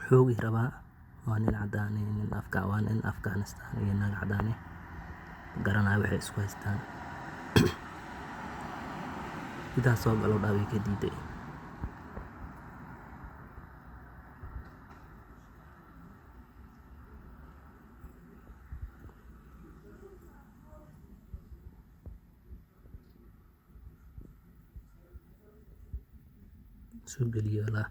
xoogi rabaa. Waa nin cadaan ah, nin Afghanistan iyo naag cadaan ah. Garanaayo waxay isku haystaan. Gudaha soo galo way ka diiday. Soo geliyo la